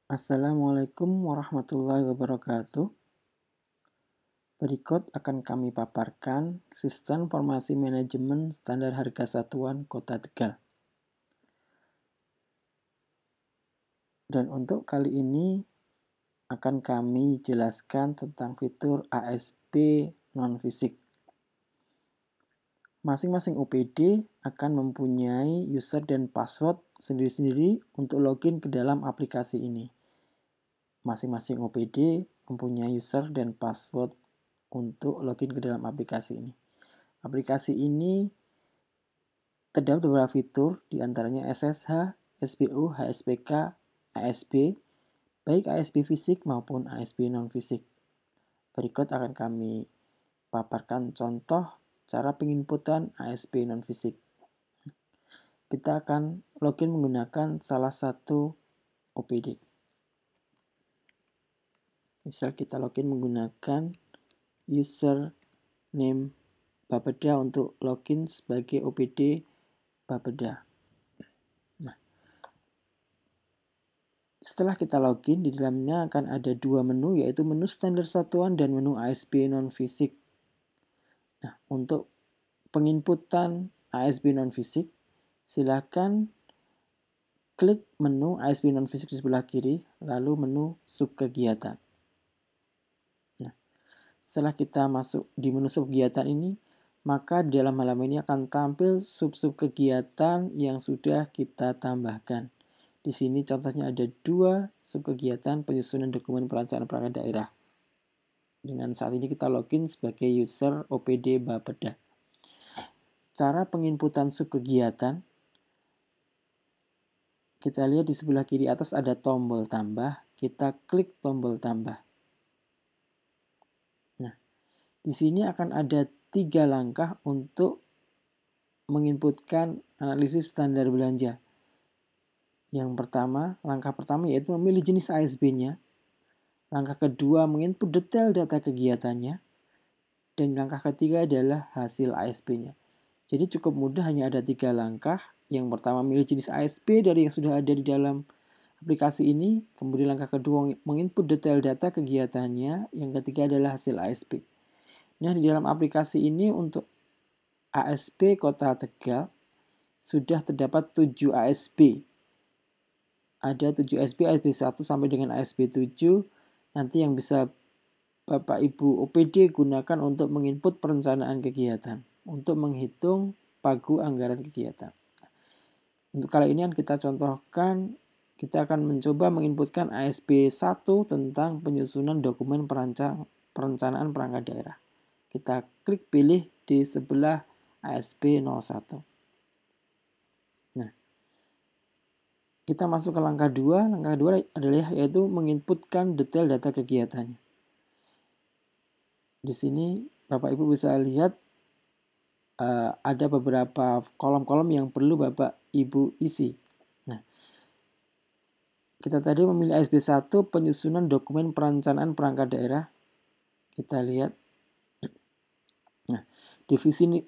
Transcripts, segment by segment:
Assalamualaikum warahmatullahi wabarakatuh. Berikut akan kami paparkan Sistem Informasi Manajemen Standar Harga Satuan Kota Tegal. Dan untuk kali ini akan kami jelaskan tentang fitur ASP non-fisik. Masing-masing OPD akan mempunyai user dan password sendiri-sendiri untuk login ke dalam aplikasi ini. Masing-masing OPD mempunyai user dan password untuk login ke dalam aplikasi ini. Aplikasi ini terdapat beberapa fitur, diantaranya SSH, SBU, HSPK, ASB, baik ASB fisik maupun ASB non-fisik. Berikut akan kami paparkan contoh cara penginputan ASB non-fisik. Kita akan login menggunakan salah satu OPD. Misal kita login menggunakan username Bapeda untuk login sebagai OPD Bapeda. Nah, setelah kita login, di dalamnya akan ada dua menu, yaitu menu standar satuan dan menu ASB non-fisik. Nah, untuk penginputan ASB non-fisik, silakan klik menu ASB non-fisik di sebelah kiri, lalu menu subkegiatan. Nah, setelah kita masuk di menu subkegiatan ini, maka di dalam halaman ini akan tampil sub-sub kegiatan yang sudah kita tambahkan. Di sini contohnya ada dua subkegiatan penyusunan dokumen perencanaan perangkat daerah. Dengan saat ini kita login sebagai user OPD Bapeda. Cara penginputan subkegiatan, kita lihat di sebelah kiri atas ada tombol tambah, kita klik tombol tambah. Nah, di sini akan ada 3 langkah untuk menginputkan analisis standar belanja. Yang pertama, langkah pertama yaitu memilih jenis ASB-nya. Langkah kedua, menginput detail data kegiatannya. Dan langkah ketiga adalah hasil ASB-nya. Jadi cukup mudah, hanya ada 3 langkah. Yang pertama, memilih jenis ASB dari yang sudah ada di dalam aplikasi ini. Kemudian langkah kedua, menginput detail data kegiatannya. Yang ketiga adalah hasil ASB. Nah, di dalam aplikasi ini untuk ASB Kota Tegal sudah terdapat 7 ASB. Ada 7 ASB 1 sampai dengan ASB 7. Nanti yang bisa Bapak Ibu OPD gunakan untuk menginput perencanaan kegiatan, untuk menghitung pagu anggaran kegiatan. Untuk kali ini kita contohkan, kita akan mencoba menginputkan ASB 1 tentang penyusunan dokumen perencanaan perangkat daerah. Kita klik pilih di sebelah ASB 01. Nah, kita masuk ke langkah 2. Langkah 2 adalah yaitu menginputkan detail data kegiatannya. Di sini Bapak Ibu bisa lihat ada beberapa kolom-kolom yang perlu Bapak Ibu isi. Nah, kita tadi memilih ASB 1 penyusunan dokumen perencanaan perangkat daerah. Kita lihat. Nah,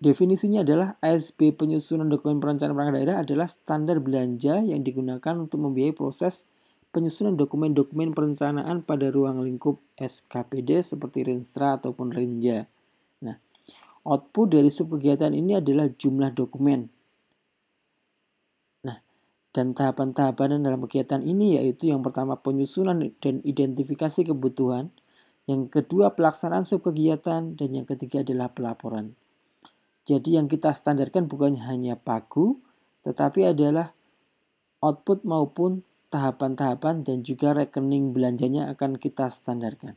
definisinya adalah ASB penyusunan dokumen perencanaan perangkat daerah adalah standar belanja yang digunakan untuk membiayai proses penyusunan dokumen-dokumen perencanaan pada ruang lingkup SKPD seperti Renstra ataupun Renja. Nah, output dari subkegiatan ini adalah jumlah dokumen. Nah, dan tahapan-tahapan dalam kegiatan ini yaitu yang pertama penyusunan dan identifikasi kebutuhan, yang kedua pelaksanaan subkegiatan, dan yang ketiga adalah pelaporan. Jadi yang kita standarkan bukan hanya pagu, tetapi adalah output maupun tahapan-tahapan dan juga rekening belanjanya akan kita standarkan.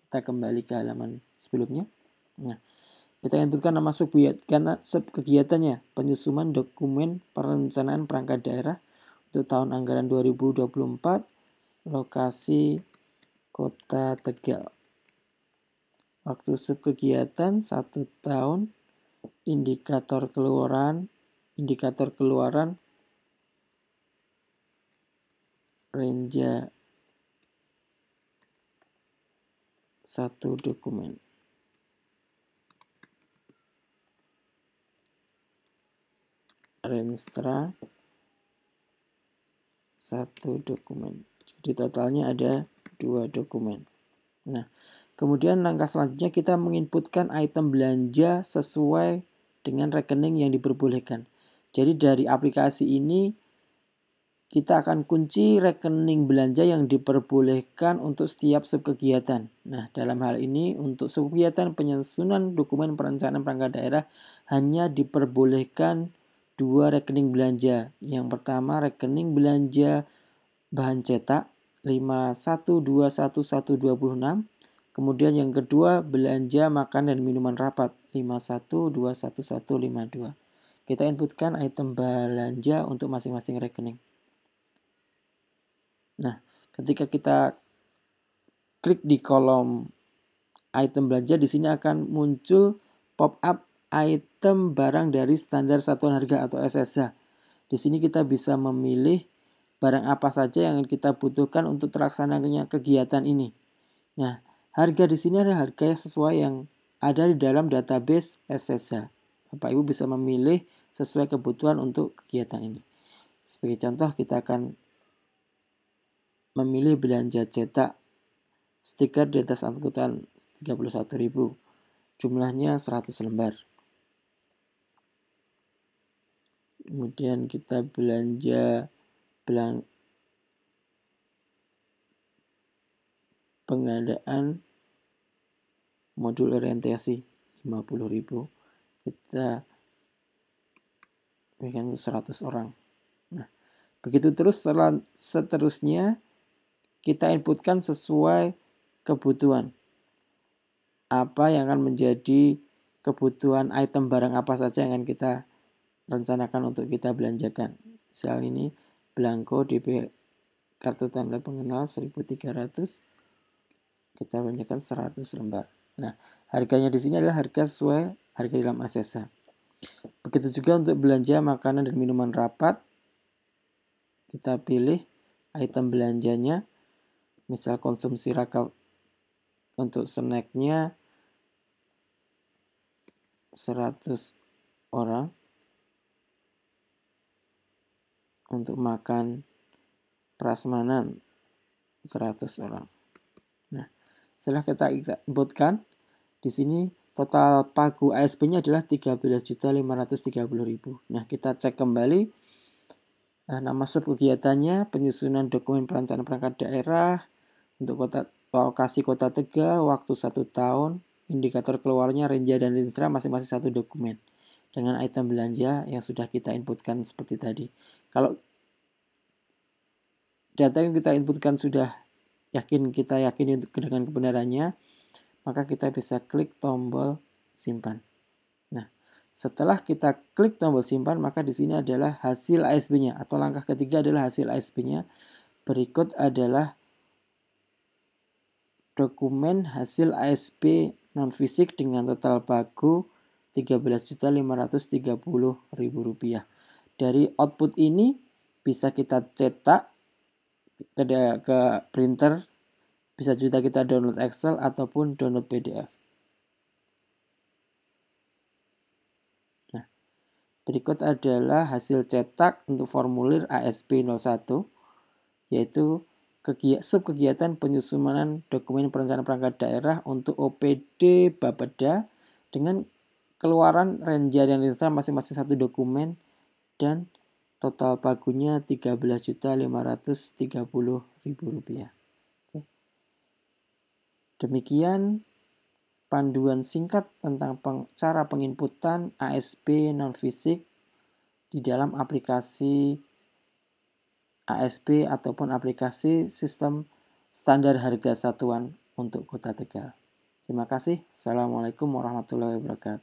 Kita kembali ke halaman sebelumnya. Nah, kita inputkan nama subkegiatannya, penyusunan dokumen perencanaan perangkat daerah untuk tahun anggaran 2024, lokasi Kota Tegal. Waktu subkegiatan 1 tahun, indikator keluaran Renja 1 dokumen. Renstra 1 dokumen. Di totalnya ada 2 dokumen. Nah, kemudian langkah selanjutnya kita menginputkan item belanja sesuai dengan rekening yang diperbolehkan. Jadi dari aplikasi ini kita akan kunci rekening belanja yang diperbolehkan untuk setiap subkegiatan. Nah, dalam hal ini untuk subkegiatan penyusunan dokumen perencanaan perangkat daerah hanya diperbolehkan 2 rekening belanja. Yang pertama rekening belanja bahan cetak 5121126. Kemudian yang kedua belanja makan dan minuman rapat 5121152. Kita inputkan item belanja untuk masing-masing rekening. Nah, ketika kita klik di kolom item belanja, di sini akan muncul pop-up item barang dari standar satuan harga atau SSH. Di sini kita bisa memilih barang apa saja yang kita butuhkan untuk terlaksananya kegiatan ini. Nah, harga di sini adalah harga yang sesuai yang ada di dalam database SSH. Bapak Ibu bisa memilih sesuai kebutuhan untuk kegiatan ini. Sebagai contoh, kita akan memilih belanja cetak stiker di atas angkutan 31.000. Jumlahnya 100 lembar. Kemudian kita belanja pengadaan modul orientasi 50.000. Kita berikan 100 orang. Nah, begitu terus seterusnya kita inputkan sesuai kebutuhan. Apa yang akan menjadi kebutuhan item barang apa saja yang akan kita rencanakan untuk kita belanjakan. Misal ini belangko DP kartu tanda pengenal 1.300. Kita belanjakan 100 lembar. Nah, harganya di sini adalah harga sesuai harga dalam SSH. Begitu juga untuk belanja makanan dan minuman rapat. Kita pilih item belanjanya. Misal konsumsi raka untuk snacknya 100 orang. Untuk makan prasmanan 100 orang. Nah, setelah kita inputkan, di sini total pagu ASP-nya adalah 13.530.000. Nah, kita cek kembali nama subkegiatannya, penyusunan dokumen perencanaan perangkat daerah untuk lokasi Kota Tegal, waktu 1 tahun, indikator keluarnya Renja dan Rinsra masing-masing 1 dokumen dengan item belanja yang sudah kita inputkan seperti tadi. Kalau data yang kita inputkan sudah kita yakini dengan kebenarannya, maka kita bisa klik tombol simpan. Nah, setelah kita klik tombol simpan, maka di sini adalah hasil ASP-nya atau langkah ketiga adalah hasil ASP-nya. Berikut adalah dokumen hasil ASP non fisik dengan total pagu Rp13.530.000. Dari output ini bisa kita cetak ke printer, bisa juga kita download Excel ataupun download PDF. Nah, berikut adalah hasil cetak untuk formulir ASP 01, yaitu subkegiatan penyusunan dokumen perencanaan perangkat daerah untuk OPD Bapeda dengan keluaran Renja dan Rinsra masing-masing 1 dokumen dan total pagunya Rp13.530.000. Demikian panduan singkat tentang cara penginputan ASP non-fisik di dalam aplikasi ASP ataupun aplikasi sistem standar harga satuan untuk Kota Tegal. Terima kasih. Assalamualaikum warahmatullahi wabarakatuh.